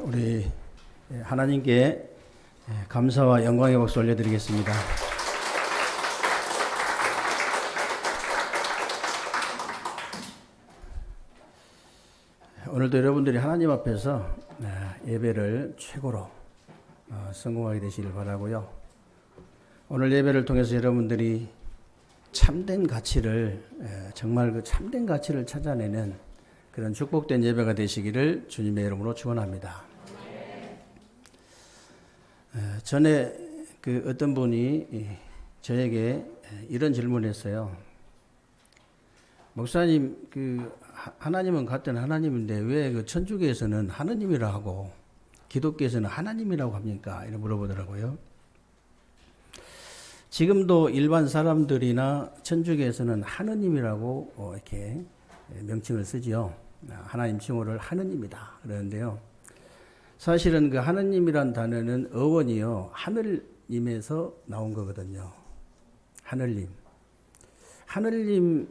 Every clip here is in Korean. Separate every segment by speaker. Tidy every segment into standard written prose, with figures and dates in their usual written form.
Speaker 1: 우리 하나님께 감사와 영광의 박수 올려드리겠습니다. 오늘도 여러분들이 하나님 앞에서 예배를 최고로 성공하게 되시길 바라고요. 오늘 예배를 통해서 여러분들이 참된 가치를 정말 그 참된 가치를 찾아내는 그런 축복된 예배가 되시기를 주님의 이름으로 축원합니다. 전에 그 어떤 분이 저에게 이런 질문을 했어요. 목사님, 그 하나님은 같은 하나님인데 왜 그 천주교에서는 하느님이라 하고 기독교에서는 하나님이라고 합니까? 이렇게 물어보더라고요. 지금도 일반 사람들이나 천주교에서는 하느님이라고 이렇게 명칭을 쓰지요. 하나님 칭호를 하느님이다 그러는데요. 사실은 그 하느님이란 단어는 어원이요, 하늘님에서 나온 거거든요. 하늘님. 하늘님의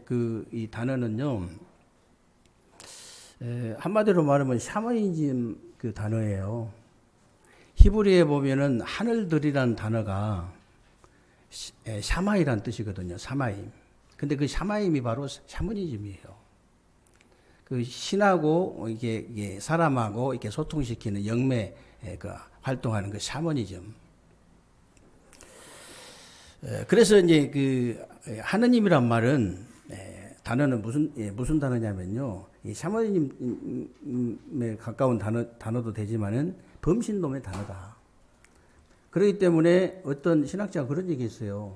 Speaker 1: 그 이 단어는요, 한마디로 말하면 샤머니즘 그 단어예요. 히브리에 보면은 하늘들이란 단어가 샤마이란 뜻이거든요. 샤마임. 근데 그 샤마임이 바로 샤머니즘이에요. 그 신하고 이게 사람하고 이렇게 소통시키는 영매 그 활동하는 그 샤머니즘. 그래서 이제 그 하느님이란 말은 단어는 무슨 단어냐면요. 이 샤머니즘에 가까운 단어도 되지만은 범신론의 단어다. 그렇기 때문에 어떤 신학자가 그런 얘기 했어요.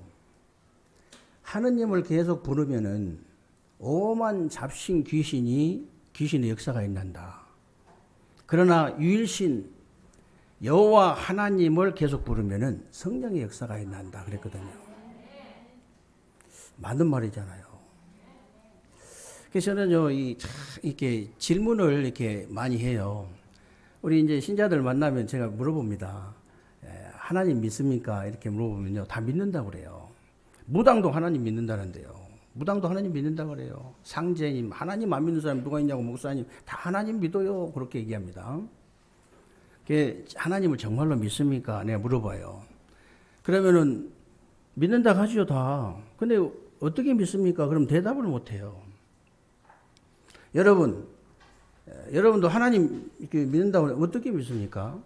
Speaker 1: 하느님을 계속 부르면은 오만 잡신 귀신의 역사가 일어난다. 그러나 유일신 여호와 하나님을 계속 부르면은 성령의 역사가 일어난다 그랬거든요. 맞는 말이잖아요. 그래서 저는요, 이렇게 질문을 이렇게 많이 해요. 우리 이제 신자들 만나면 제가 물어봅니다. 하나님 믿습니까? 이렇게 물어보면요, 다 믿는다고 그래요. 무당도 하나님 믿는다는데요. 무당도 하나님 믿는다고 그래요. 상제님, 하나님 안 믿는 사람 누가 있냐고, 목사님, 다 하나님 믿어요. 그렇게 얘기합니다. 하나님을 정말로 믿습니까? 내가 물어봐요. 그러면은 믿는다고 하죠, 다. 근데 어떻게 믿습니까? 그럼 대답을 못 해요. 여러분도 하나님 믿는다고 어떻게 믿습니까?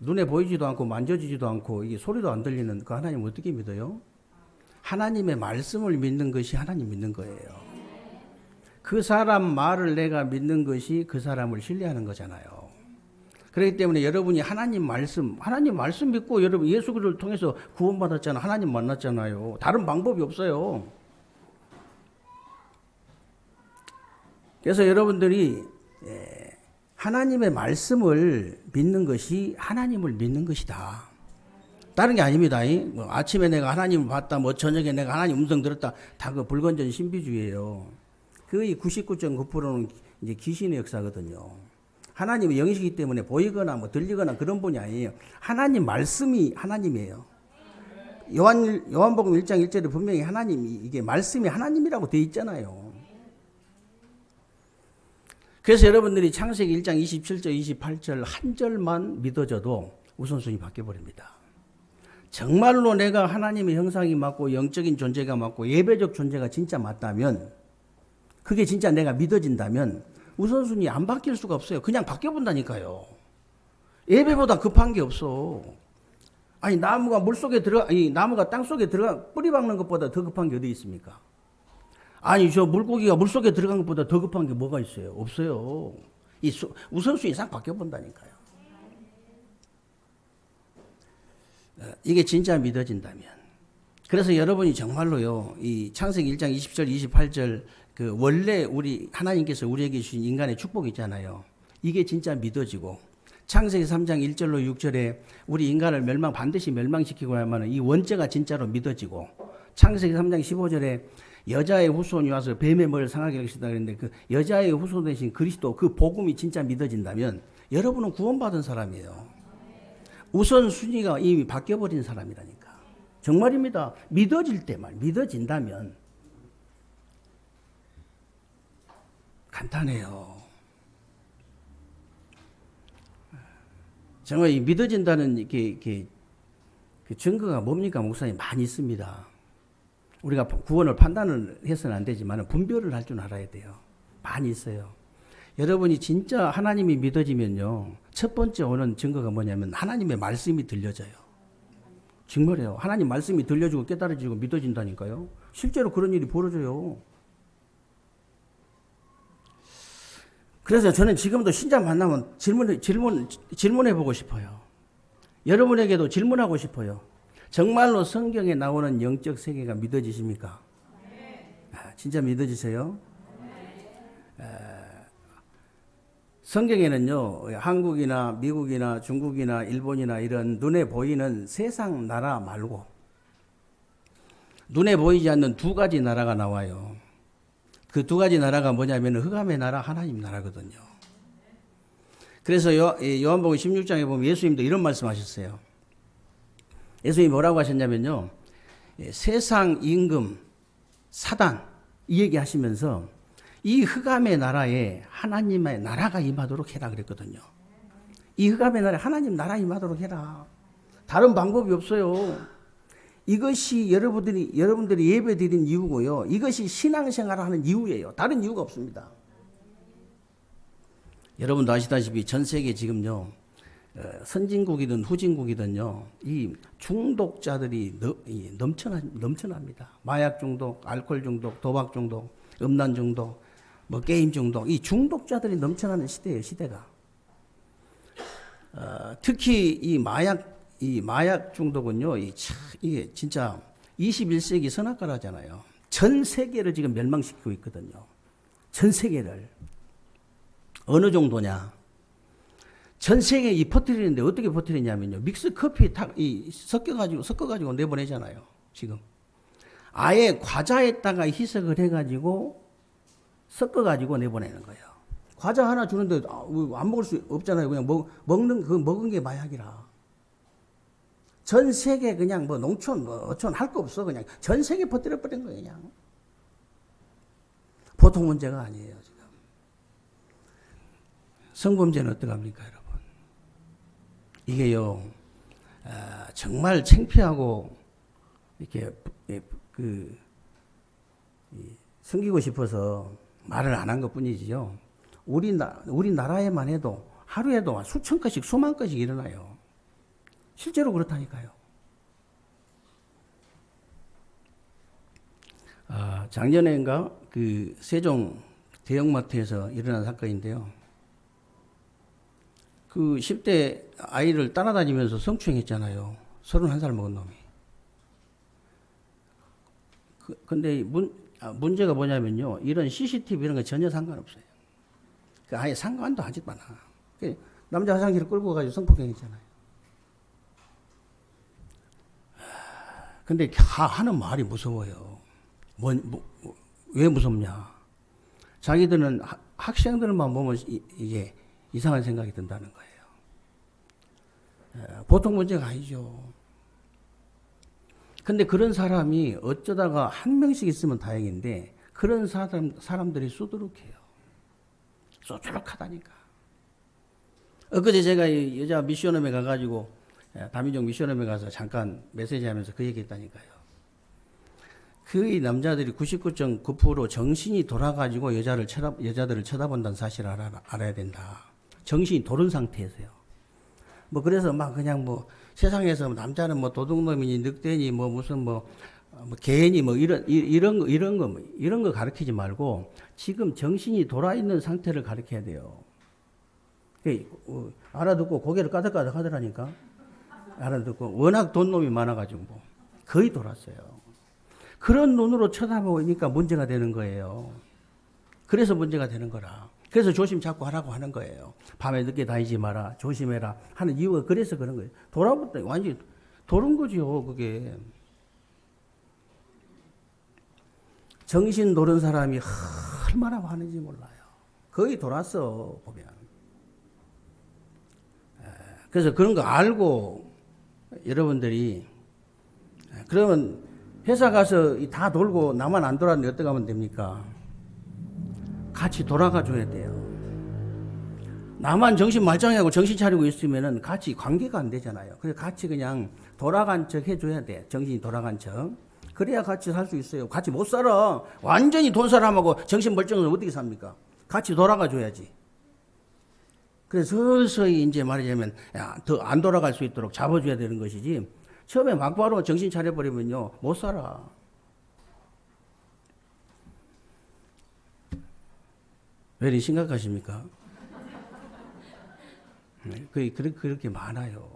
Speaker 1: 눈에 보이지도 않고 만져지지도 않고 이게 소리도 안 들리는 그 하나님 어떻게 믿어요? 하나님의 말씀을 믿는 것이 하나님 믿는 거예요. 그 사람 말을 내가 믿는 것이 그 사람을 신뢰하는 거잖아요. 그렇기 때문에 여러분이 하나님 말씀 믿고 여러분 예수 그리스도를 통해서 구원받았잖아요. 하나님 만났잖아요. 다른 방법이 없어요. 그래서 여러분들이 하나님의 말씀을 믿는 것이 하나님을 믿는 것이다. 다른 게 아닙니다. 뭐 아침에 내가 하나님을 봤다, 뭐 저녁에 내가 하나님 음성 들었다, 다 그 불건전 신비주의예요. 거의 99.9%는 이제 귀신의 역사거든요. 하나님은 영이시기 때문에 보이거나 뭐 들리거나 그런 분이 아니에요. 하나님 말씀이 하나님이에요. 요한복음 1장 1절에 분명히 이게 말씀이 하나님이라고 되어 있잖아요. 그래서 여러분들이 창세기 1장 27절, 28절 한 절만 믿어져도 우선순위 바뀌어버립니다. 정말로 내가 하나님의 형상이 맞고 영적인 존재가 맞고 예배적 존재가 진짜 맞다면, 그게 진짜 내가 믿어진다면 우선순위 안 바뀔 수가 없어요. 그냥 바뀌어본다니까요. 예배보다 급한 게 없어. 아니 나무가 나무가 땅 속에 들어가 뿌리 박는 것보다 더 급한 게 어디 있습니까? 아니 저 물고기가 물속에 들어간 것보다 더 급한 게 뭐가 있어요? 없어요. 우선순위 싹 바뀌어본다니까요. 이게 진짜 믿어진다면. 그래서 여러분이 정말로요, 이 창세기 1장 20절, 28절 그 원래 우리 하나님께서 우리에게 주신 인간의 축복이 있잖아요. 이게 진짜 믿어지고, 창세기 3장 1절로 6절에 우리 인간을 반드시 멸망시키고 하면 이 원죄가 진짜로 믿어지고, 창세기 3장 15절에 여자의 후손이 와서 뱀의 머리를 상하게 하시다 그랬는데 그 여자의 후손 대신 그리스도 그 복음이 진짜 믿어진다면 여러분은 구원받은 사람이에요. 우선순위가 이미 바뀌어버린 사람이라니까. 정말입니다. 믿어진다면 간단해요. 정말 이 믿어진다는 그 증거가 뭡니까, 목사님? 많이 있습니다. 우리가 구원을 판단을 해서는 안 되지만 분별을 할 줄 알아야 돼요. 많이 있어요. 여러분이 진짜 하나님이 믿어지면요, 첫 번째 오는 증거가 뭐냐면 하나님의 말씀이 들려져요. 정말이에요. 하나님 말씀이 들려주고 깨달아지고 믿어진다니까요. 실제로 그런 일이 벌어져요. 그래서 저는 지금도 신자 만나면 질문해보고 싶어요. 여러분에게도 질문하고 싶어요. 정말로 성경에 나오는 영적 세계가 믿어지십니까? 진짜 믿어지세요? 성경에는요, 한국이나 미국이나 중국이나 일본이나 이런 눈에 보이는 세상 나라 말고 눈에 보이지 않는 두 가지 나라가 나와요. 그 두 가지 나라가 뭐냐면 흑암의 나라, 하나님 나라거든요. 그래서 요한복음 16장에 보면 예수님도 이런 말씀하셨어요. 예수님이 뭐라고 하셨냐면요, 세상 임금 사단 이 얘기하시면서 이 흑암의 나라에 하나님의 나라가 임하도록 해라 그랬거든요. 이 흑암의 나라에 하나님 나라 임하도록 해라. 다른 방법이 없어요. 이것이 여러분들이 예배드린 이유고요. 이것이 신앙생활을 하는 이유예요. 다른 이유가 없습니다. 여러분도 아시다시피 전 세계 지금요, 선진국이든 후진국이든요, 이 중독자들이 넘쳐납니다. 마약 중독, 알코올 중독, 도박 중독, 음란 중독, 뭐 게임 중독, 이 중독자들이 넘쳐나는 시대예요, 시대가. 특히 이 마약 중독은요, 이게 진짜 21세기 선악과라잖아요. 전 세계를 지금 멸망시키고 있거든요. 전 세계를. 어느 정도냐? 전 세계에 이 퍼뜨리는데 어떻게 퍼뜨리냐면요, 믹스 커피 섞어가지고 내보내잖아요, 지금. 아예 과자에다가 희석을 해가지고 섞어가지고 내보내는 거예요. 과자 하나 주는데 안 먹을 수 없잖아요. 그냥 먹은 게 마약이라. 전 세계 그냥 뭐 농촌 어촌 할 거 없어. 그냥 전 세계 퍼뜨려 버린 거예요, 그냥. 보통 문제가 아니에요, 지금. 성범죄는 어떡합니까, 여러분? 이게요, 정말 창피하고 이렇게 숨기고 싶어서 말을 안 한 것 뿐이지요. 우리나라에만 해도 하루에도 수천 건씩 수만 건씩 일어나요. 실제로 그렇다니까요. 작년에인가 그 세종 대형마트에서 일어난 사건인데요. 그 10대 아이를 따라다니면서 성추행했잖아요. 31살 먹은 놈이. 근데 문제가 뭐냐면요, 이런 CCTV 이런 거 전혀 상관없어요. 아예 상관도 하지도 않아. 남자 화장실을 끌고 가가지고 성폭행했잖아요. 근데 하는 말이 무서워요. 왜 무섭냐? 자기들은 학생들만 보면 이게 이상한 생각이 든다는 거예요. 보통 문제가 아니죠. 근데 그런 사람이 어쩌다가 한 명씩 있으면 다행인데 그런 사람들이 수두룩해요. 수두룩하다니까. 엊그제 제가 여자 미션홈에 가가지고 다민족 미션홈에 가서 잠깐 메시지하면서 그 얘기했다니까요. 그 남자들이 99.9% 정신이 돌아가지고 여자들을 쳐다본다는 사실을 알아야 된다. 정신이 도른 상태에서요. 뭐 그래서 막 그냥 뭐 세상에서 남자는 뭐 도둑놈이니 늑대니 뭐 무슨 뭐 개니 뭐 이런 거 가르치지 말고 지금 정신이 돌아 있는 상태를 가르쳐야 돼요. 알아듣고 고개를 까덕까덕 하더라니까. 알아듣고 워낙 돈놈이 많아가지고 뭐 거의 돌았어요. 그런 눈으로 쳐다보니까 문제가 되는 거예요. 그래서 문제가 되는 거라. 그래서 조심 자꾸 하라고 하는 거예요. 밤에 늦게 다니지 마라, 조심해라 하는 이유가 그래서 그런 거예요. 돌아봤더니 완전히 도른 거죠, 그게. 정신 도른 사람이 얼마나 많은지 몰라요. 거의 돌았어, 보면. 그래서 그런 거 알고 여러분들이, 그러면 회사 가서 다 돌고 나만 안 돌았는데 어떻게 하면 됩니까? 같이 돌아가 줘야 돼요. 나만 정신 말짱하고 정신 차리고 있으면은 같이 관계가 안 되잖아요. 그래서 같이 그냥 돌아간 척 해줘야 돼. 정신이 돌아간 척. 그래야 같이 살 수 있어요. 같이 못 살아. 완전히 돈 사람하고 정신 멀쩡해서 어떻게 삽니까? 같이 돌아가 줘야지. 그래서 서서히 이제 말하자면 더 안 돌아갈 수 있도록 잡아줘야 되는 것이지. 처음에 막바로 정신 차려버리면요 못 살아. 왜 이렇게 심각하십니까? 그렇게 많아요.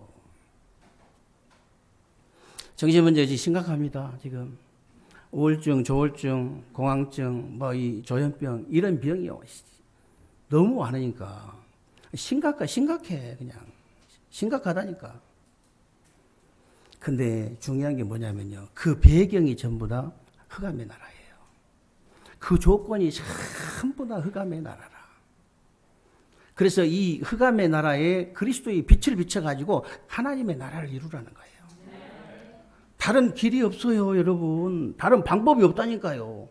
Speaker 1: 정신 문제지 심각합니다. 지금 우울증, 조울증, 공황증, 뭐 이 조현병 이런 병이요 너무 많으니까 심각해 그냥 심각하다니까. 근데 중요한 게 뭐냐면요 그 배경이 전부 다 흑암의 나라예요. 그 조건이 전부 다 흑암의 나라라. 그래서 이 흑암의 나라에 그리스도의 빛을 비춰가지고 하나님의 나라를 이루라는 거예요. 다른 길이 없어요, 여러분. 다른 방법이 없다니까요.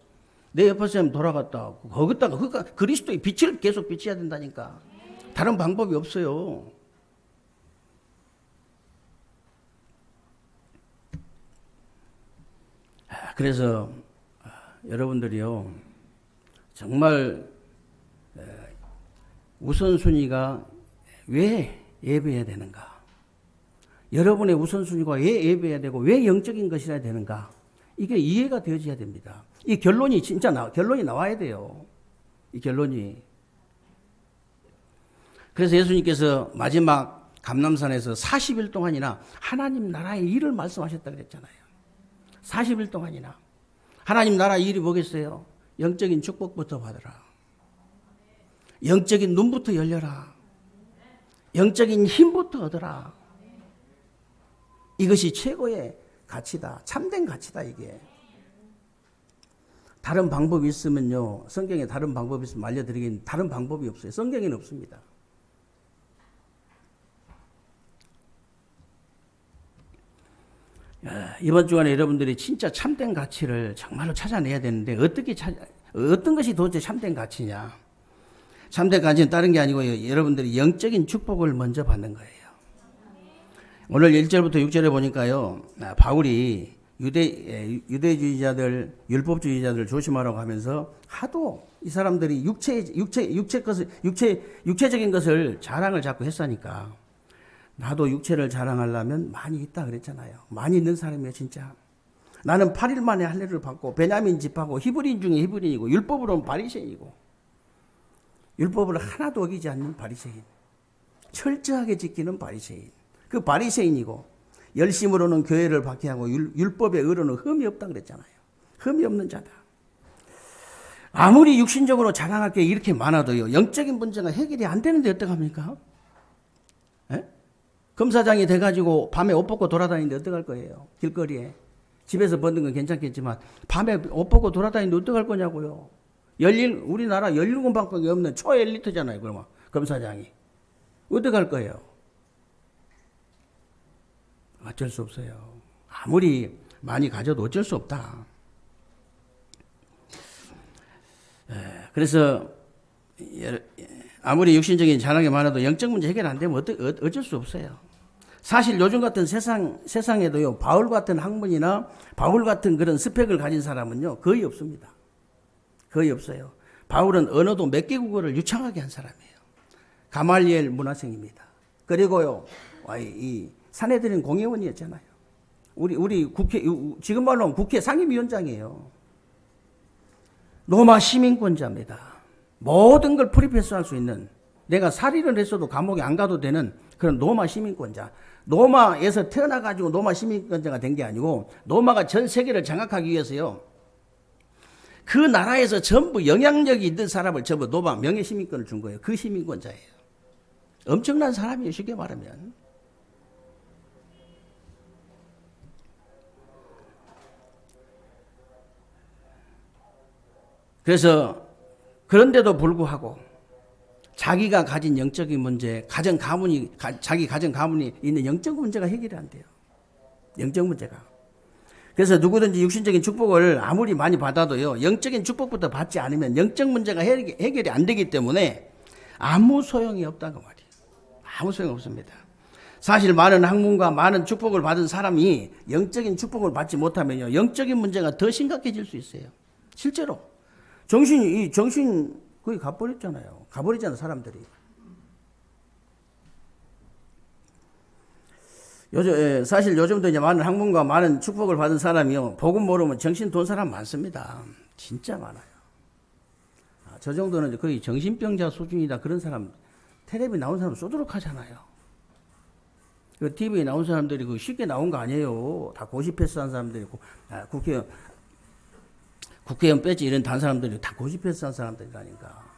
Speaker 1: 내 옆에 사람 돌아갔다. 거기다가 그리스도의 빛을 계속 비춰야 된다니까. 다른 방법이 없어요. 그래서 여러분들이요, 정말 우선순위가 왜 예배해야 되는가? 여러분의 우선순위가 왜 예배해야 되고 왜 영적인 것이라 되는가? 이게 이해가 되어져야 됩니다. 이 결론이 결론이 나와야 돼요. 이 결론이. 그래서 예수님께서 마지막 감람산에서 40일 동안이나 하나님 나라의 일을 말씀하셨다 그랬잖아요. 40일 동안이나. 하나님 나라 일이 뭐겠어요? 영적인 축복부터 받으라. 영적인 눈부터 열려라. 영적인 힘부터 얻어라. 이것이 최고의 가치다. 참된 가치다 이게. 다른 방법이 있으면요. 성경에 다른 방법이 있으면 알려드리겠는데 다른 방법이 없어요. 성경에는 없습니다. 이번 주간에 여러분들이 진짜 참된 가치를 정말로 찾아내야 되는데 어떤 것이 도대체 참된 가치냐. 참된 가치는 다른 게 아니고요. 여러분들이 영적인 축복을 먼저 받는 거예요. 오늘 1절부터 6절에 보니까요. 바울이 유대주의자들, 율법주의자들 조심하라고 하면서 하도 이 사람들이 육체적인 것을 자랑을 자꾸 했으니까 나도 육체를 자랑하려면 많이 있다 그랬잖아요. 많이 있는 사람이에요, 진짜. 나는 8일 만에 할례를 받고 베냐민 집하고 히브리인 중에 히브리인이고 율법으로는 바리새인이고 율법을 하나도 어기지 않는 바리새인. 철저하게 지키는 바리새인. 그 바리새인이고 열심으로는 교회를 박해하고 율법의 의로는 흠이 없다 그랬잖아요. 흠이 없는 자다. 아무리 육신적으로 자랑할 게 이렇게 많아도요. 영적인 문제가 해결이 안 되는데 어떡합니까? 에? 검사장이 돼가지고 밤에 옷 벗고 돌아다니는데 어떡할 거예요? 길거리에. 집에서 벗는 건 괜찮겠지만 밤에 옷 벗고 돌아다니는데 어떡할 거냐고요. 우리나라 17방밖에 없는 초엘리트잖아요. 그러면 검사장이. 어떡할 거예요? 어쩔 수 없어요. 아무리 많이 가져도 어쩔 수 없다. 그래서 아무리 육신적인 자랑이 많아도 영적 문제 해결 안 되면 어쩔 수 없어요. 사실 요즘 같은 세상에도요, 바울 같은 학문이나 바울 같은 그런 스펙을 가진 사람은요, 거의 없습니다. 거의 없어요. 바울은 언어도 몇 개국어를 유창하게 한 사람이에요. 가말리엘 문화생입니다. 그리고요, 이 사내들은 공회원이었잖아요. 우리 국회, 지금 말로 하면 국회 상임위원장이에요. 로마 시민권자입니다. 모든 걸 프리패스할 수 있는, 내가 살인을 했어도 감옥에 안 가도 되는 그런 로마 시민권자. 로마에서 태어나가지고 로마 시민권자가 된 게 아니고 로마가 전 세계를 장악하기 위해서요. 그 나라에서 전부 영향력이 있는 사람을 전부 로마 명예 시민권을 준 거예요. 그 시민권자예요. 엄청난 사람이에요. 쉽게 말하면. 그래서 그런데도 불구하고 자기가 가진 영적인 문제, 자기 가정 가문이 있는 영적 문제가 해결이 안 돼요. 영적 문제가. 그래서 누구든지 육신적인 축복을 아무리 많이 받아도요, 영적인 축복부터 받지 않으면 영적 문제가 해결이 안 되기 때문에 아무 소용이 없다고 말이에요. 아무 소용 없습니다. 사실 많은 학문과 많은 축복을 받은 사람이 영적인 축복을 받지 못하면요, 영적인 문제가 더 심각해질 수 있어요. 실제로 정신 거의 가버렸잖아요. 가버리잖아 사람들이. 사실 요즘도 이제 많은 학문과 많은 축복을 받은 사람이요, 복음 모르면 정신 돈 사람 많습니다. 진짜 많아요. 저 정도는 거의 정신병자 수준이다. 그런 사람, 텔레비 나온 사람 쏘도록 하잖아요. 그 TV에 나온 사람들이 그 쉽게 나온 거 아니에요. 다 고시 패스한 사람들이고, 국회의원 배지 이런 단 사람들이 다 고시 패스한 사람들이라니까.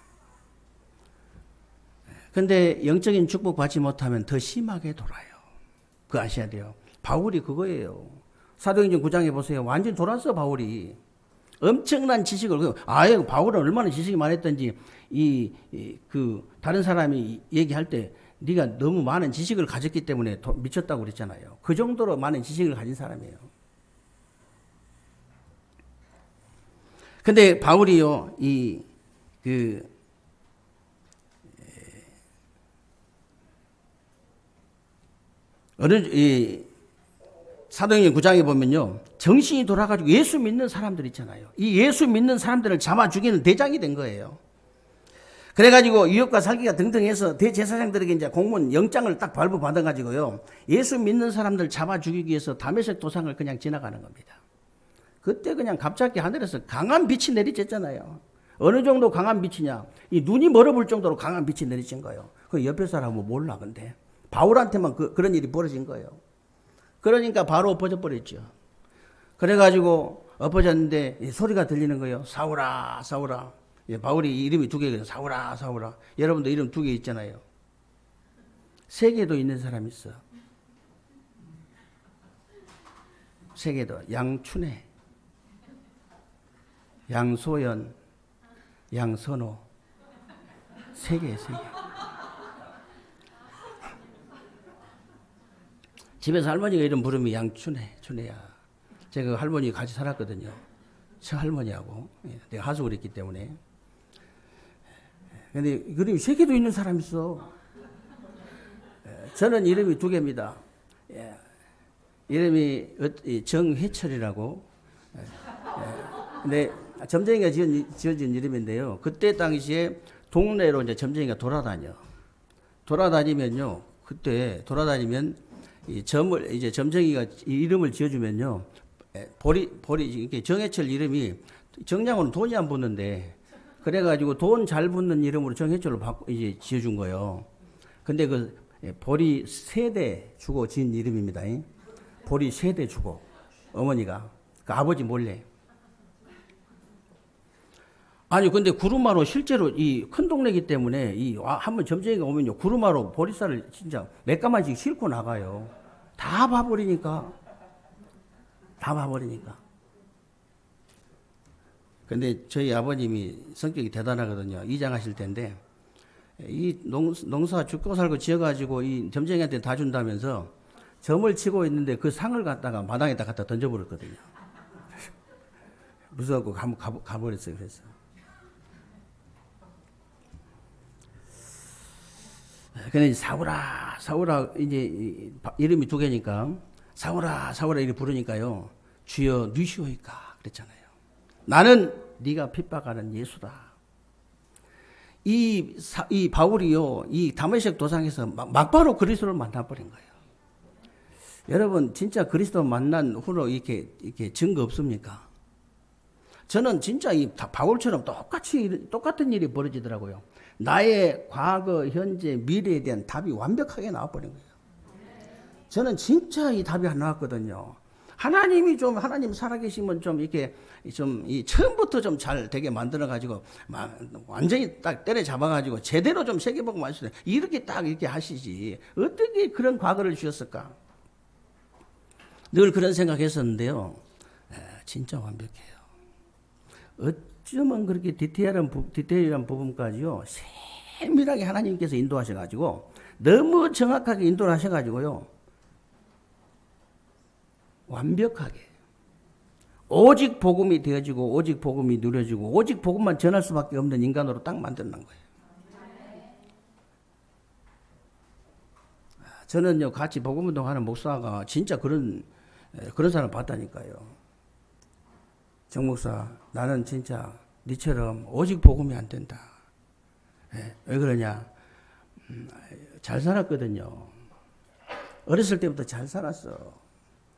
Speaker 1: 근데 영적인 축복 받지 못하면 더 심하게 돌아요. 그거 아셔야 돼요. 바울이 그거예요. 사도행전 9장에 보세요. 완전 돌았어, 바울이. 엄청난 지식을, 바울은 얼마나 지식이 많았던지, 다른 사람이 얘기할 때, 네가 너무 많은 지식을 가졌기 때문에 미쳤다고 그랬잖아요. 그 정도로 많은 지식을 가진 사람이에요. 근데 바울이요, 사도행전 9장에 보면요, 정신이 돌아가지고 예수 믿는 사람들 있잖아요. 이 예수 믿는 사람들을 잡아 죽이는 대장이 된 거예요. 그래가지고 유혹과 살기가 등등해서 대제사장들에게 이제 공문 영장을 딱 발부받아가지고요, 예수 믿는 사람들 잡아 죽이기 위해서 다메섹 도상을 그냥 지나가는 겁니다. 그때 그냥 갑자기 하늘에서 강한 빛이 내리쬐잖아요. 어느 정도 강한 빛이냐? 이 눈이 멀어볼 정도로 강한 빛이 내리쬐 거예요. 그 옆에 사람은 몰라, 근데. 바울한테만 그런 일이 벌어진 거예요. 그러니까 바로 엎어져 버렸죠. 그래가지고 엎어졌는데 소리가 들리는 거예요. 사울아, 사울아. 바울이 이름이 2개거든요. 사울아, 사울아. 여러분도 이름 2개 있잖아요. 3개도 있는 사람이 있어. 3개도. 양춘혜, 양소연, 양선호. 3개. 집에서 할머니가 이름 부르면 양춘혜, 춘혜야. 제가 그 할머니 같이 살았거든요. 저 할머니하고. 내가 하숙을 했기 때문에. 근데 이름이 3개도 있는 사람이 있어. 저는 이름이 2개입니다. 이름이 정회철이라고. 근데 점쟁이가 지어진 이름인데요. 그때 당시에 동네로 이제 점쟁이가 돌아다니면요. 그때 돌아다니면 이제 점쟁이가 이름을 지어주면요. 이렇게 정해철 이름이 정량으로는 돈이 안 붙는데, 그래가지고 돈 잘 붙는 이름으로 정해철로 이제 지어준 거예요. 근데 보리 3대 주고 지은 이름입니다. 보리 3대 주고, 어머니가. 그 아버지 몰래. 아니, 근데 구루마로 실제로 이 큰 동네이기 때문에 한번 점쟁이가 오면요, 구루마로 보리쌀을 진짜 몇 가마씩 싣고 나가요. 다 봐버리니까. 근데 저희 아버님이 성격이 대단하거든요. 이장하실 텐데, 이 농사 죽고 살고 지어가지고 이 점쟁이한테 다 준다면서 점을 치고 있는데 그 상을 갖다가 마당에다 갖다 던져버렸거든요. 무서워갖고 가버렸어요. 그래서. 근데 사울아, 이제 이름이 2개니까 사울아 이렇게 부르니까요, 주여 누시오이까 그랬잖아요. 나는 네가 핍박하는 예수다. 이 바울이요, 이 다메섹 도상에서 막바로 그리스도를 만나버린 거예요. 여러분, 진짜 그리스도 만난 후로 이렇게 증거 없습니까? 저는 진짜 이 바울처럼 똑같은 일이 벌어지더라고요. 나의 과거, 현재, 미래에 대한 답이 완벽하게 나와버린 거예요. 저는 진짜 이 답이 안 나왔거든요. 하나님 살아계시면 처음부터 좀 잘 되게 만들어가지고, 완전히 딱 때려잡아가지고, 제대로 좀 새겨보고 말씀해. 이렇게 하시지. 어떻게 그런 과거를 주셨을까? 늘 그런 생각했었는데요. 진짜 완벽해요. 어쩌면 그렇게 디테일한 부분까지요, 세밀하게 하나님께서 인도하셔가지고, 너무 정확하게 인도를 하셔가지고요, 완벽하게 오직 복음이 되어지고, 오직 복음이 누려지고, 오직 복음만 전할 수밖에 없는 인간으로 딱 만드는 거예요. 저는요, 같이 복음운동하는 목사가 진짜 그런 사람 봤다니까요. 정 목사, 나는 진짜 니처럼 오직 복음이 안 된다. 왜 그러냐? 잘 살았거든요. 어렸을 때부터 잘 살았어.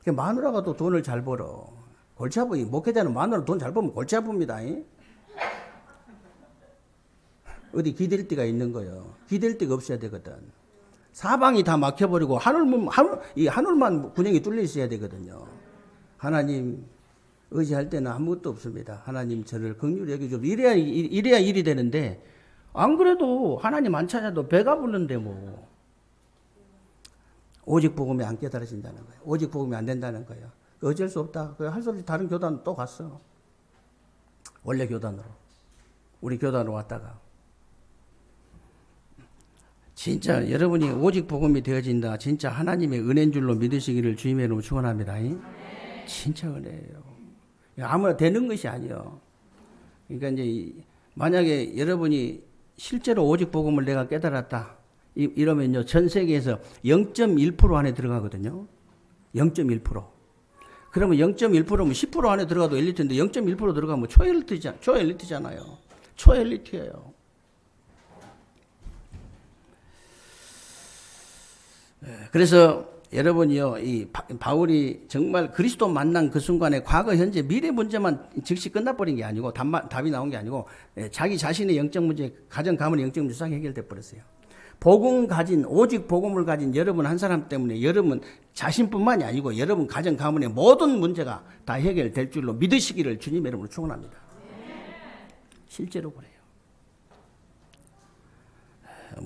Speaker 1: 마누라가 또 돈을 잘 벌어. 골치 아프기, 목회자는 마누라 돈 잘 벌면 골치 아픕니다. 어디 기댈 데가 있는 거예요. 기댈 데가 없어야 되거든. 사방이 다 막혀버리고 하늘만 구멍이 뚫려 있어야 되거든요. 하나님 의지할 때는 아무것도 없습니다. 하나님 저를 긍휼히 여겨줘. 이래야 일이 되는데, 안 그래도 하나님 안 찾아도 배가 부르는데 뭐. 오직 복음이 안 깨달아진다는 거예요. 오직 복음이 안 된다는 거예요. 어쩔 수 없다. 할 수 없이 다른 교단 또 갔어. 원래 교단으로. 우리 교단으로 왔다가. 진짜 여러분이 오직 복음이 되어진다. 진짜 하나님의 은혜인 줄로 믿으시기를 주님의 이름으로 축원합니다. 진짜 은혜예요. 아무나 되는 것이 아니에요. 그러니까 이제 만약에 여러분이 실제로 오직 복음을 내가 깨달았다. 이러면요, 전 세계에서 0.1% 안에 들어가거든요. 0.1%. 그러면 0.1%면 10% 안에 들어가도 엘리트인데 0.1% 들어가면 초엘리트잖아요. 초엘리트예요. 그래서 여러분이요, 이 바울이 정말 그리스도 만난 그 순간에 과거, 현재, 미래 문제만 즉시 끝나버린 게 아니고 답이 나온 게 아니고 자기 자신의 영적 문제, 가정 가문의 영적 문제 싹 해결돼 버렸어요. 오직 복음을 가진 여러분 한 사람 때문에 여러분 자신뿐만이 아니고 여러분 가정 가문의 모든 문제가 다 해결될 줄로 믿으시기를 주님의 이름으로 축원합니다. 실제로 그래요.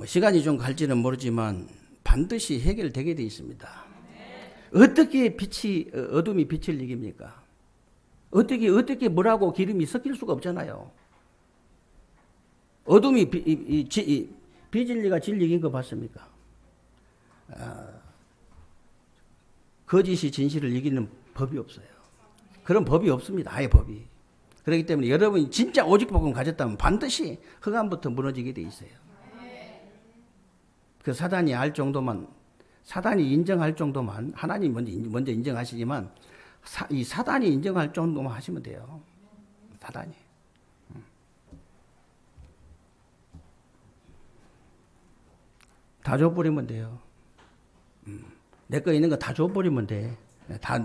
Speaker 1: 시간이 좀 갈지는 모르지만 반드시 해결되게 되어 있습니다. 어떻게 어둠이 빛을 이깁니까? 어떻게 물하고 기름이 섞일 수가 없잖아요. 어둠이 비진리가 진리 이긴 거 봤습니까? 거짓이 진실을 이기는 법이 없어요. 그런 법이 없습니다. 아예 법이. 그렇기 때문에 여러분이 진짜 오직 복음 가졌다면 반드시 흑암부터 무너지게 돼 있어요. 그 사단이 인정할 정도만, 하나님 먼저 인정하시지만, 이 사단이 인정할 정도만 하시면 돼요. 사단이. 다 줘버리면 돼요. 내 거 있는 거 다 줘버리면 돼. 다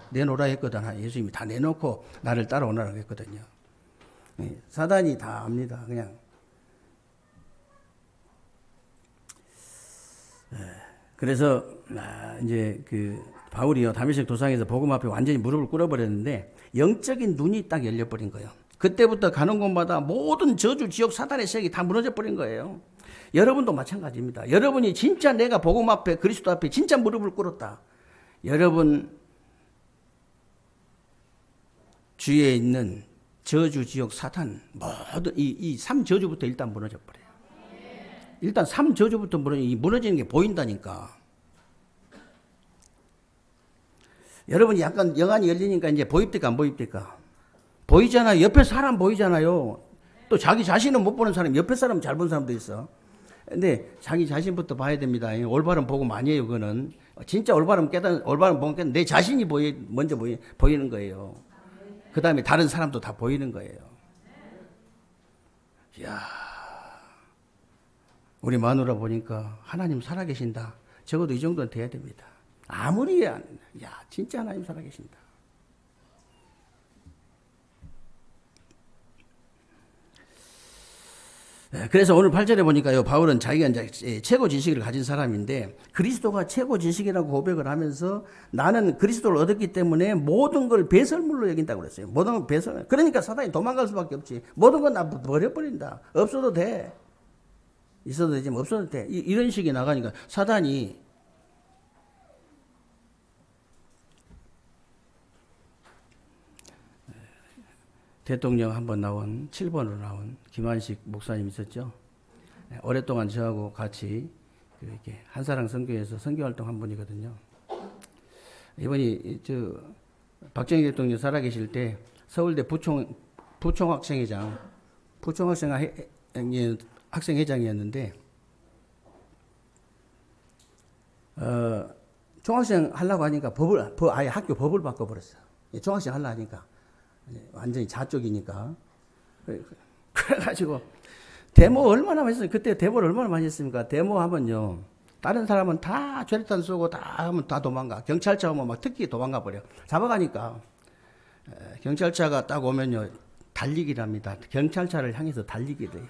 Speaker 1: 내놓으라 했거든. 예수님이 다 내놓고 나를 따라오라고 했거든요. 사단이 다 압니다. 그냥. 그래서 이제 그 바울이요, 다메섹 도상에서 복음 앞에 완전히 무릎을 꿇어버렸는데 영적인 눈이 딱 열려버린 거예요. 그때부터 가는 곳마다 모든 저주, 지옥, 사단의 세력이 다 무너져 버린 거예요. 여러분도 마찬가지입니다. 여러분이 진짜 내가 복음 앞에, 그리스도 앞에 진짜 무릎을 꿇었다. 여러분 주위에 있는 저주, 지옥, 사탄 모든 이 3저주부터 일단 무너져 버려요. 일단 3저주부터 무너지는 게 보인다니까. 여러분이 약간 영안이 열리니까 이제 보입니까, 안 보입니까? 보이잖아요. 옆에 사람 보이잖아요. 또 자기 자신은 못 보는 사람, 옆에 사람 잘 보는 사람도 있어. 근데 자기 자신부터 봐야 됩니다. 올바른 복음 아니에요, 그거는. 진짜 올바른 복음 깨달은 내 자신이 먼저 보이는 거예요. 그 다음에 다른 사람도 다 보이는 거예요. 이야, 우리 마누라 보니까 하나님 살아계신다. 적어도 이 정도는 돼야 됩니다. 아무리, 진짜 하나님 살아계신다. 그래서 오늘 8절에 보니까요, 바울은 자기가 이제 최고 지식을 가진 사람인데, 그리스도가 최고 지식이라고 고백을 하면서 나는 그리스도를 얻었기 때문에 모든 걸 배설물로 여긴다고 그랬어요. 모든 걸 배설. 그러니까 사단이 도망갈 수밖에 없지. 모든 건 나 버려버린다. 없어도 돼. 있어도 되지만 없어도 돼. 이런 식이 나가니까 사단이 대통령 한번 나온 7번으로 나온 김한식 목사님 있었죠. 오랫동안 저하고 같이 이렇게 한사랑 선교에서 선교활동 한 분이거든요. 이분이 박정희 대통령 살아계실 때 서울대 학생회장이었는데 중학생 하려고 하니까 아예 학교 법을 바꿔버렸어. 중학생 하려고 하니까 완전히 자쪽이니까. 그래가지고 데모 얼마나 많이 했어요. 그때 데모를 얼마나 많이 했습니까? 데모 하면요, 다른 사람은 다 죄탄 쏘고 다 하면 다 도망가. 경찰차 오면 막 특히 도망가 버려. 잡아가니까 경찰차가 딱 오면요, 달리기를 합니다. 경찰차를 향해서 달리기를 해요.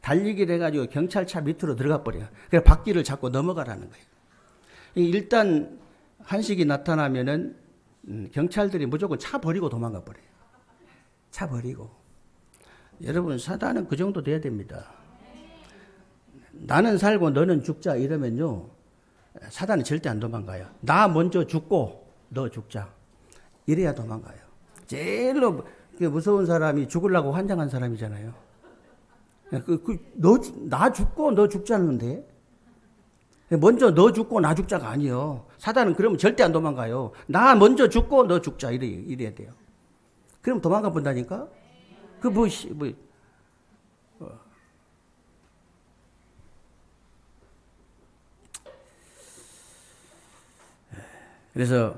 Speaker 1: 달리기를 해가지고 경찰차 밑으로 들어가 버려요. 그래서 바퀴를 잡고 넘어가라는 거예요. 일단 한식이 나타나면은 경찰들이 무조건 차 버리고 도망가 버려요. 차 버리고. 여러분, 사단은 그 정도 돼야 됩니다. 나는 살고 너는 죽자 이러면요, 사단은 절대 안 도망가요. 나 먼저 죽고 너 죽자 이래야 도망가요. 제일로 무서운 사람이 죽으려고 환장한 사람이잖아요. 나 죽고 너 죽자는데, 먼저 너 죽고 나 죽자가 아니요. 사단은 그러면 절대 안 도망가요. 나 먼저 죽고 너 죽자 이래야 돼요. 그럼 도망가 본다니까? 그래서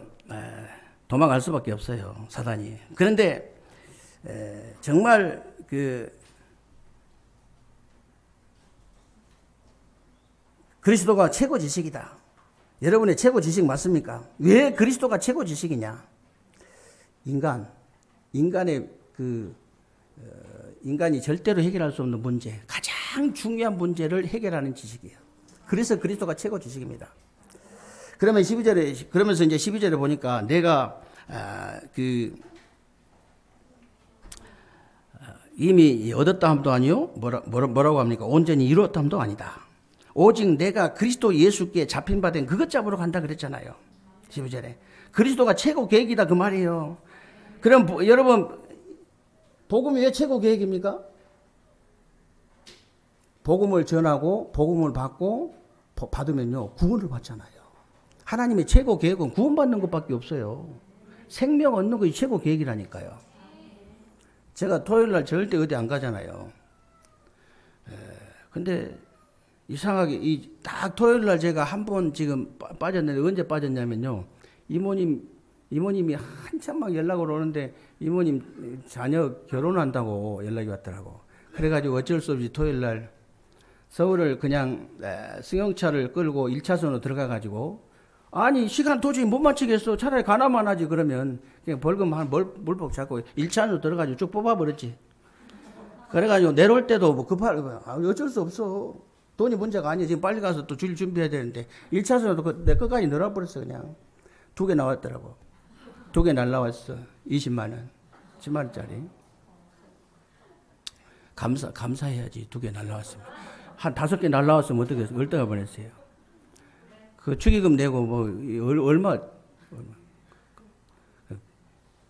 Speaker 1: 도망갈 수밖에 없어요, 사단이. 그런데 정말 그리스도가 최고 지식이다. 여러분의 최고 지식 맞습니까? 왜 그리스도가 최고 지식이냐? 인간이 절대로 해결할 수 없는 문제, 가장 중요한 문제를 해결하는 지식이에요. 그래서 그리스도가 최고 지식입니다. 그러면서 이제 12절에 보니까 내가 이미 얻었다 함도 아니요, 뭐라고 합니까? 온전히 이루었다 함도 아니다. 오직 내가 그리스도 예수께 잡힌 바 된 그것 잡으러 간다 그랬잖아요. 12절에. 그리스도가 최고 계획이다 그 말이에요. 그럼 여러분, 복음이 왜 최고 계획입니까? 복음을 전하고 복음을 받으면요, 구원을 받잖아요. 하나님의 최고 계획은 구원받는 것밖에 없어요. 생명 얻는 것이 최고 계획이라니까요. 제가 토요일날 절대 어디 안 가잖아요. 근데 이상하게 딱 토요일날 제가 한 번 지금 빠졌는데, 언제 빠졌냐면요, 이모님이 한참 막 연락을 오는데 이모님 자녀 결혼한다고 연락이 왔더라고. 그래가지고 어쩔 수 없이 토요일날 서울을 그냥 승용차를 끌고 1차선으로 들어가가지고, 아니 시간 도저히 못 맞추겠어, 차라리 가나만 하지 그러면 그냥 벌금 한 물복 잡고 1차선으로 들어가지고 쭉 뽑아버렸지. 그래가지고 내려올 때도 뭐 어쩔 수 없어. 돈이 문제가 아니야. 지금 빨리 가서 또 줄 준비해야 되는데 1차선으로 내 끝까지 늘어버렸어. 그냥 2개 나왔더라고. 2개 날라왔어. 20만 원, 10만 원짜리. 감사해야지. 2개 날라왔으면. 한 5개 날라왔으면 어떻게 얼마가 보냈어요. 그 축의금 내고 뭐 얼마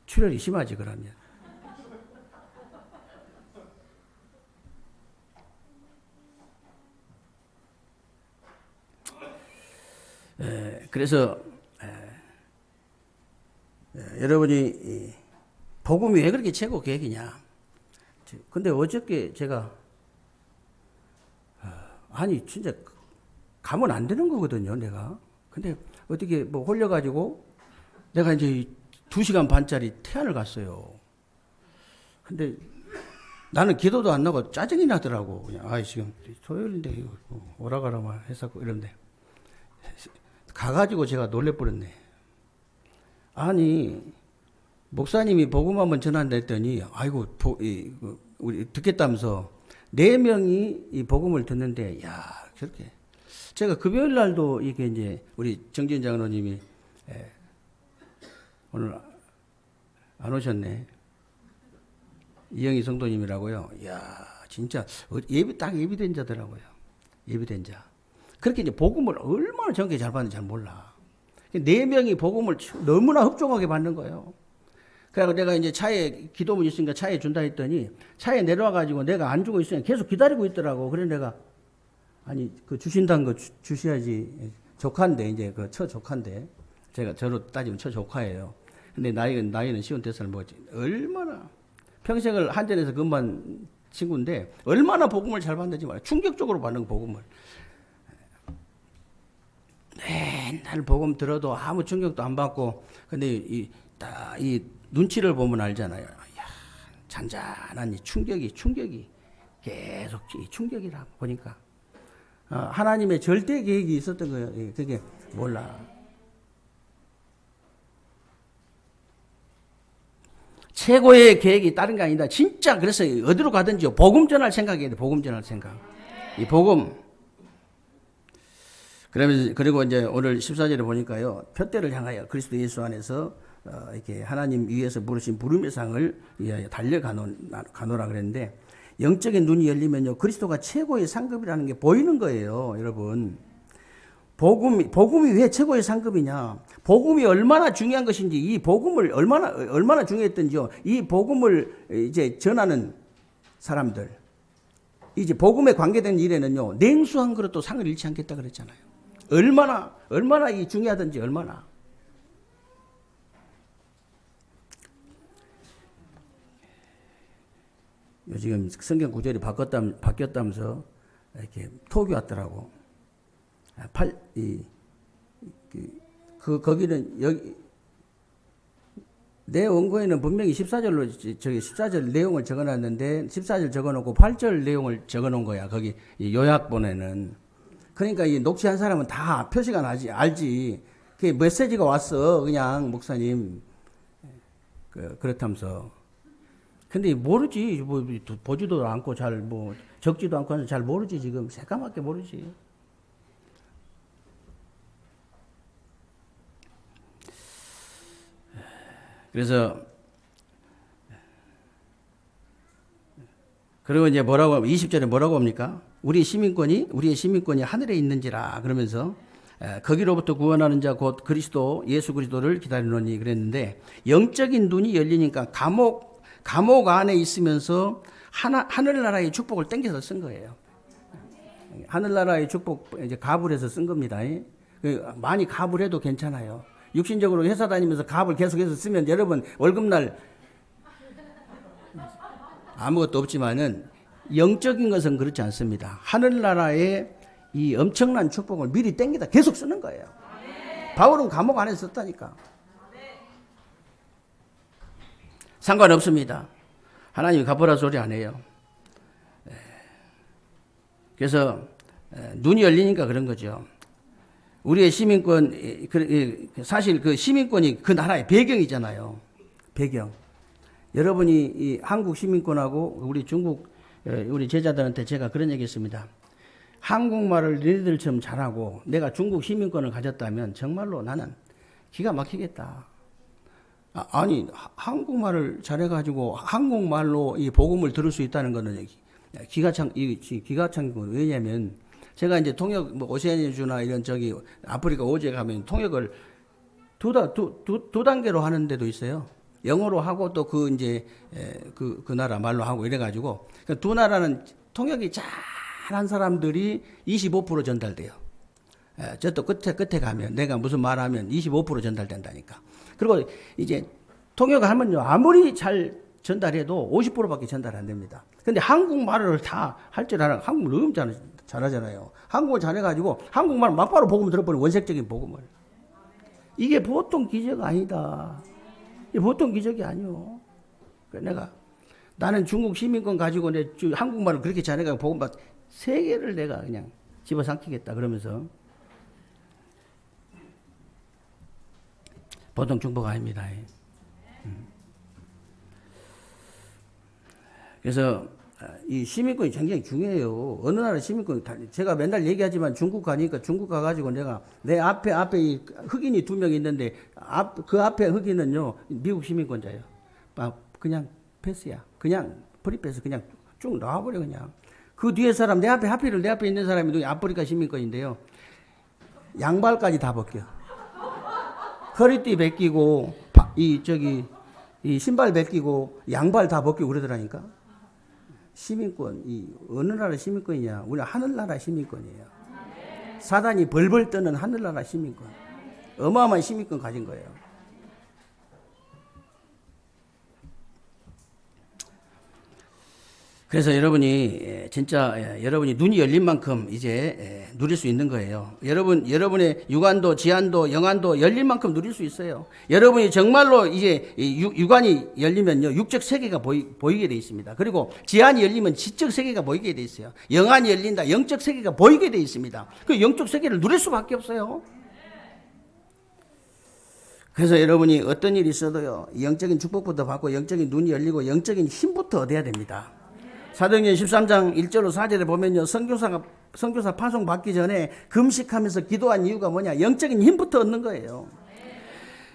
Speaker 1: 출혈이 심하지 그러면. 그래서 여러분이 복음이 왜 그렇게 최고 계획이냐? 근데 어저께 제가 아니 진짜 가면 안 되는 거거든요, 내가. 근데 어떻게 뭐 홀려가지고 내가 이제 2시간 반짜리 태안을 갔어요. 근데 나는 기도도 안 나고 짜증이 나더라고. 그냥 지금 토요일인데 이거 오라가라만 해서 이런데 가가지고 제가 놀래버렸네. 아니 목사님이 복음 한번 전한다 했더니 아이고 우리 듣겠다면서 4명이 이 복음을 듣는데, 야 저렇게 제가 금요일 날도 이게 이제 우리 정진 장로님이 오늘 안 오셨네. 이영희 성도님이라고요. 야 진짜 딱 예비된 자더라고요. 예비된 자. 그렇게 이제 복음을 얼마나 정확히 잘 받는지 잘 몰라. 4명이 복음을 너무나 흡족하게 받는 거예요. 그래서 내가 이제 차에 기도문 있으니까 차에 준다 했더니 차에 내려와가지고 내가 안 주고 있으니까 계속 기다리고 있더라고. 그래 내가 아니 그 주신다는 거 주셔야지. 조카인데 이제 그 처조카인데 제가 저로 따지면 처조카예요. 근데 나이는 55살 먹었지. 얼마나 평생을 한전에서 근무한 친구인데 얼마나 복음을 잘 받는지 말이야. 충격적으로 받는 복음을. 맨날 복음 들어도 아무 충격도 안 받고, 근데 이 눈치를 보면 알잖아요. 이야, 잔잔한 이 충격이 계속 이 충격이라 보니까 하나님의 절대 계획이 있었던 거예요. 그게 몰라. 최고의 계획이 다른 게 아니다. 진짜 그래서 어디로 가든지 복음 전할 생각이에요. 복음 전할 생각. 이 복음. 그리고 이제 오늘 14절에 보니까요. 표대를 향하여 그리스도 예수 안에서 이렇게 하나님 위에서 부르신 부름의 상을 위하여 달려가노라 그랬는데, 영적인 눈이 열리면요. 그리스도가 최고의 상급이라는 게 보이는 거예요. 여러분. 복음이 왜 최고의 상급이냐? 복음이 얼마나 중요한 것인지, 이 복음을 얼마나 중요했던지요. 이 복음을 이제 전하는 사람들, 이제 복음에 관계된 일에는요, 냉수한 그릇도 상을 잃지 않겠다 그랬잖아요. 얼마나 이 중요하든지 얼마나. 지금 성경 구절이 바뀌었다면서 이렇게 톡이 왔더라고. 거기는 여기 내 원고에는 분명히 14절 내용을 적어놨는데 14절 적어놓고 8절 내용을 적어놓은 거야. 거기 요약본에는. 그러니까 이 녹취한 사람은 다 표시가 나지 알지. 그 메시지가 왔어. 그냥 목사님 그렇다면서. 근데 모르지. 뭐 보지도 않고 적지도 않고 해서 잘 모르지. 지금 새까맣게 모르지. 그래서 그리고 이제 20절에 뭐라고 합니까? 우리의 시민권이 하늘에 있는지라 그러면서 거기로부터 구원하는 자 곧 그리스도 예수 그리스도를 기다리노니 그랬는데, 영적인 눈이 열리니까 감옥 안에 있으면서 하늘나라의 축복을 땡겨서 쓴 거예요. 하늘나라의 축복 이제 갑을 해서 쓴 겁니다. 많이 갑을 해도 괜찮아요. 육신적으로 회사 다니면서 갑을 계속해서 쓰면 여러분 월급날 아무것도 없지만은, 영적인 것은 그렇지 않습니다. 하늘나라의 이 엄청난 축복을 미리 땡기다 계속 쓰는 거예요. 바울은 감옥 안에 썼다니까. 상관없습니다. 하나님이 갚으라 소리 안 해요. 그래서 눈이 열리니까 그런 거죠. 우리의 시민권, 사실 그 시민권이 그 나라의 배경이잖아요. 배경. 여러분이 이 한국 시민권하고 우리 중국, 우리 제자들한테 제가 그런 얘기 했습니다. 한국말을 너희들처럼 잘하고 내가 중국 시민권을 가졌다면 정말로 나는 기가 막히겠다. 아니, 한국말을 잘해가지고 한국말로 이 복음을 들을 수 있다는 거는 기가찬 거. 왜냐면 제가 이제 통역, 오세아니아주나 이런 아프리카 오지에 가면 통역을 두 단계로 하는 데도 있어요. 영어로 하고 또 그 나라 말로 하고 이래가지고 두 나라는 통역이 잘한 사람들이 25% 전달돼요. 저또 끝에 가면 내가 무슨 말하면 25% 전달된다니까. 그리고 이제 통역을 하면요, 아무리 잘 전달해도 50%밖에 전달 안 됩니다. 근데 한국말을 다 할 줄 알아. 한국말 너무 잘하잖아요. 한국말 잘해가지고 한국말 막바로 복음 들어버리는 원색적인 복음을. 이게 보통 기적 아니다. 이게 보통 기적이 아니요. 나는 중국 시민권 가지고 한국말을 그렇게 잘해가지고 복음받 세계를 내가 그냥 집어삼키겠다 그러면서. 보통 중복 아닙니다. 그래서 이 시민권이 굉장히 중요해요. 어느 나라 시민권이 제가 맨날 얘기하지만 중국 가니까 중국 가가지고 내 앞에 이 흑인이 2명 있는데 그 앞에 흑인은요 미국 시민권자예요. 그냥 패스야. 그냥 프리패스 그냥 쭉 나와버려 그냥. 그 뒤에 사람 내 앞에 있는 사람이 아프리카 시민권인데요. 양발까지 다 벗겨. 허리띠 벗기고 이 신발 벗기고 양발 다 벗기고 그러더라니까. 시민권, 어느 나라 시민권이냐? 우리 하늘나라 시민권이에요. 사단이 벌벌 떠는 하늘나라 시민권. 어마어마한 시민권 가진 거예요. 그래서 여러분이 진짜 여러분이 눈이 열린 만큼 이제 누릴 수 있는 거예요. 여러분의 육안도 지안도 영안도 열린 만큼 누릴 수 있어요. 여러분이 정말로 이제 육안이 열리면요 육적 세계가 보이게 돼 있습니다. 그리고 지안이 열리면 지적 세계가 보이게 돼 있어요. 영안이 열린다 영적 세계가 보이게 돼 있습니다. 그 영적 세계를 누릴 수밖에 없어요. 그래서 여러분이 어떤 일이 있어도요 영적인 축복부터 받고 영적인 눈이 열리고 영적인 힘부터 얻어야 됩니다. 사도행전 13장 1절로 4절에 보면요 선교사 파송 받기 전에 금식하면서 기도한 이유가 뭐냐 영적인 힘부터 얻는 거예요.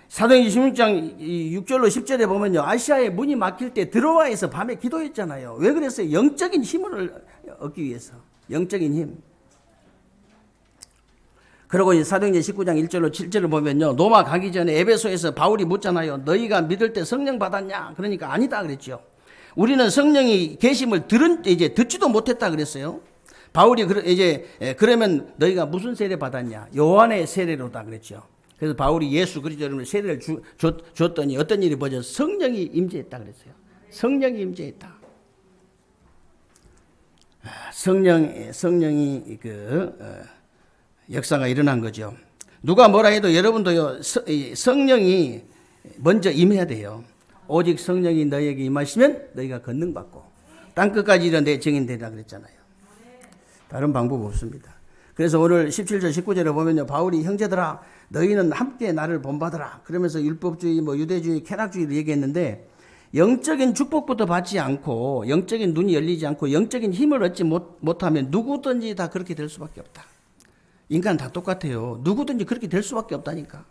Speaker 1: 사도행전 16장 6절로 10절에 보면요 아시아에 문이 막힐 때 드로아에서 밤에 기도했잖아요. 왜 그랬어요? 영적인 힘을 얻기 위해서. 영적인 힘. 그리고 사도행전 19장 1절로 7절을 보면요 로마 가기 전에 에베소에서 바울이 묻잖아요. 너희가 믿을 때 성령 받았냐? 그러니까 아니다 그랬죠. 우리는 성령이 계심을 이제 듣지도 못했다 그랬어요. 바울이 그러면 너희가 무슨 세례 받았냐? 요한의 세례로다 그랬죠. 그래서 바울이 예수 그리스도를 세례를 줬더니 어떤 일이 벌어져? 성령이 임재했다 그랬어요. 성령이 임재했다. 성령이 역사가 일어난 거죠. 누가 뭐라 해도 여러분도요 성령이 먼저 임해야 돼요. 오직 성령이 너희에게 임하시면 너희가 권능받고 땅끝까지 이르러 내 증인되리라 그랬잖아요. 다른 방법 없습니다. 그래서 오늘 17절 19절에 보면요 바울이 형제들아 너희는 함께 나를 본받으라 그러면서 율법주의 유대주의 쾌락주의를 얘기했는데 영적인 축복부터 받지 않고 영적인 눈이 열리지 않고 영적인 힘을 얻지 못하면 누구든지 다 그렇게 될 수밖에 없다. 인간 다 똑같아요. 누구든지 그렇게 될 수밖에 없다니까.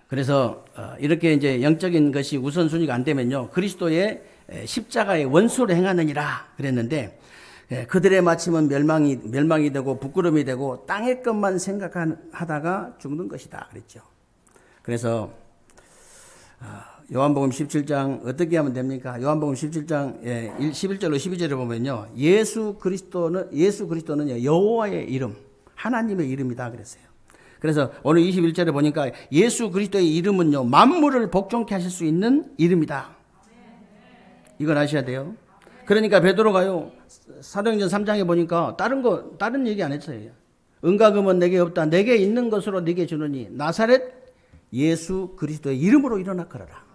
Speaker 1: 그래서 이렇게 이제 영적인 것이 우선순위가 안 되면요 그리스도의 십자가의 원수로 행하느니라 그랬는데 그들의 마침은 멸망이 되고 부끄러움이 되고 땅의 것만 생각하다가 죽는 것이다 그랬죠. 그래서 요한복음 17장 어떻게 하면 됩니까? 요한복음 17장 11절로 12절에 보면요 예수 그리스도는 여호와의 이름 하나님의 이름이다 그랬어요. 그래서 오늘 21절에 보니까 예수 그리스도의 이름은요 만물을 복종케 하실 수 있는 이름이다. 이걸 아셔야 돼요. 그러니까 베드로가요 사도행전 3장에 보니까 다른 얘기 안 했어요. 은과 금은 내게 없다. 내게 있는 것으로 네게 주느니 나사렛 예수 그리스도의 이름으로 일어나 걸어라.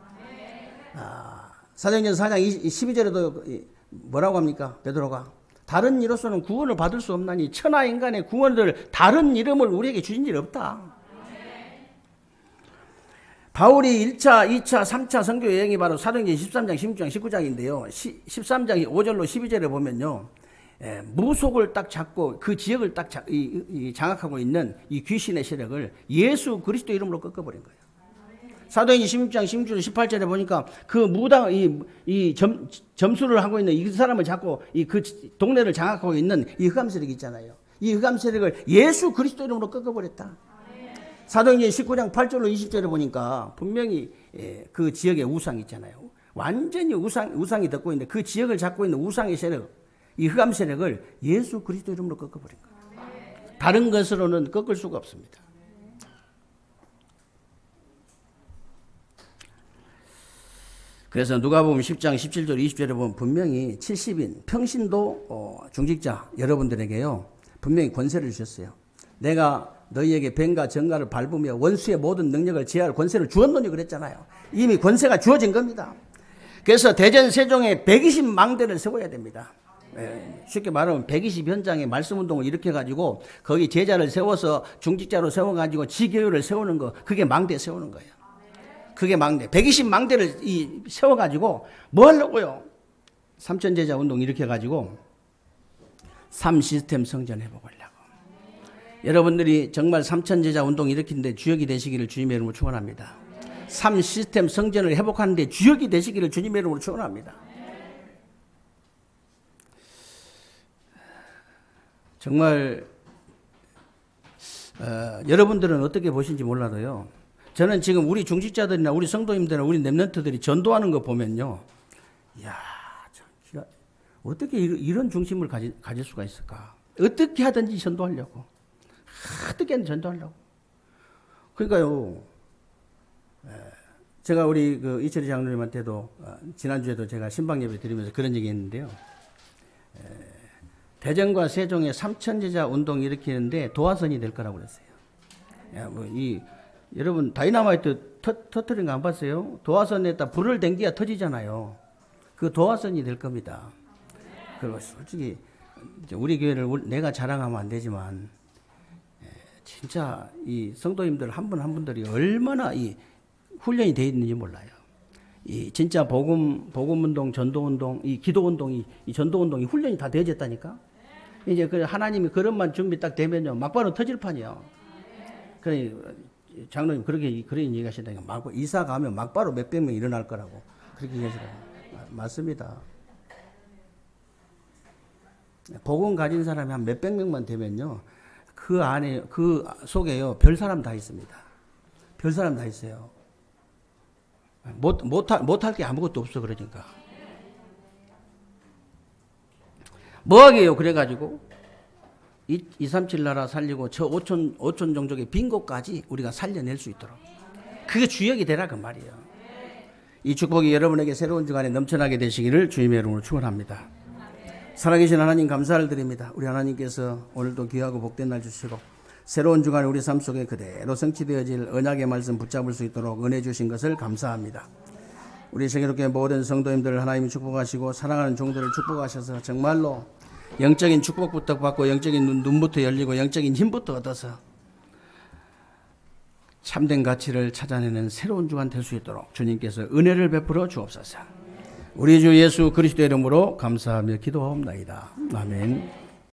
Speaker 1: 사도행전 4장 12절에도 뭐라고 합니까? 베드로가 다른 이로서는 구원을 받을 수 없나니 천하 인간의 구원을 다른 이름을 우리에게 주신 일 없다. 바울이 1차, 2차, 3차 선교 여행이 바로 사도행전 13장, 16장, 19장인데요. 13장 5절로 12절에 보면요. 무속을 딱 잡고 그 지역을 딱 장악하고 있는 이 귀신의 세력을 예수 그리스도 이름으로 꺾어버린 거예요. 사도행전 16장 16절 18절에 보니까 그 무당 점수를 하고 있는 이 사람을 잡고 그 동네를 장악하고 있는 이 흑암 세력이 있잖아요. 이 흑암 세력을 예수 그리스도 이름으로 꺾어버렸다. 사도행전 19장 8절로 20절에 보니까 분명히 그 지역에 우상이 있잖아요. 완전히 우상이 덮고 있는데 그 지역을 잡고 있는 우상의 세력, 이 흑암 세력을 예수 그리스도 이름으로 꺾어버린 거예요. 다른 것으로는 꺾을 수가 없습니다. 그래서 누가복음 10장 17절 20절에 보면 분명히 70인 평신도 중직자 여러분들에게요 분명히 권세를 주셨어요. 내가 너희에게 뱀과 정갈을 밟으며 원수의 모든 능력을 제할 권세를 주었노니 그랬잖아요. 이미 권세가 주어진 겁니다. 그래서 대전 세종에 120망대를 세워야 됩니다. 쉽게 말하면 120 현장에 말씀운동을 일으켜가지고 거기 제자를 세워서 중직자로 세워가지고 지교회를 세우는 거, 그게 망대 세우는 거예요. 그게 망대. 120망대를 세워가지고 뭐 하려고요? 삼천제자 운동 일으켜가지고 3시스템 성전 회복하려고. 여러분들이 정말 삼천제자 운동 일으키는데 주역이 되시기를 주님의 이름으로 축원합니다. 3시스템 성전을 회복하는데 주역이 되시기를 주님의 이름으로 축원합니다. 정말 여러분들은 어떻게 보시는지 몰라도요. 저는 지금 우리 중직자들이나 우리 성도님들이나 우리 렘넌트들이 전도하는 거 보면요. 이야, 어떻게 이런 중심을 가질 수가 있을까? 어떻게 하든지 전도하려고. 어떻게든 전도하려고. 그러니까요. 제가 우리 그 이철희 장로님한테도 지난주에도 제가 신방 예배 드리면서 그런 얘기 했는데요. 대전과 세종의 삼천제자 운동 일으키는데 도화선이 될 거라고 그랬어요. 여러분 다이나마이트 터뜨린 거 안 봤어요? 도화선에다 불을 댕기야 터지잖아요. 그 도화선이 될 겁니다. 그리고 솔직히 우리 교회를 내가 자랑하면 안 되지만 진짜 이 성도님들 한 분 한 분들이 얼마나 이 훈련이 되어 있는지 몰라요. 이 진짜 복음운동, 전도운동, 이 기도운동이, 이 전도운동이 훈련이 다 되어졌다니까. 이제 그 하나님이 그런만 준비 딱 되면요, 막바로 터질 판이요. 그래 장로님 그런 얘기하시다니까. 이사 가면 막바로 몇백 명 일어날 거라고 그렇게 얘기하시더라고요. 맞습니다. 복음 가진 사람이 한 몇백 명만 되면요, 그 안에 그 속에요 별 사람 다 있습니다. 별 사람 다 있어요. 못할 게 아무것도 없어. 그러니까 뭐하게요? 그래가지고 237 나라 살리고 저 5천 종족의 빈 곳까지 우리가 살려낼 수 있도록 그게 주역이 되라 그 말이에요. 이 축복이 여러분에게 새로운 주간에 넘쳐나게 되시기를 주님의 이름으로 축원합니다. 살아계신 하나님 감사를 드립니다. 우리 하나님께서 오늘도 귀하고 복된 날 주시고 새로운 주간에 우리 삶 속에 그대로 성취되어질 언약의 말씀 붙잡을 수 있도록 은혜 주신 것을 감사합니다. 우리 세계롭게 모든 성도님들을 하나님이 축복하시고 사랑하는 종들을 축복하셔서 정말로 영적인 축복부터 받고 영적인 눈부터 열리고 영적인 힘부터 얻어서 참된 가치를 찾아내는 새로운 주간 될 수 있도록 주님께서 은혜를 베풀어 주옵소서. 우리 주 예수 그리스도의 이름으로 감사하며 기도하옵나이다. 아멘.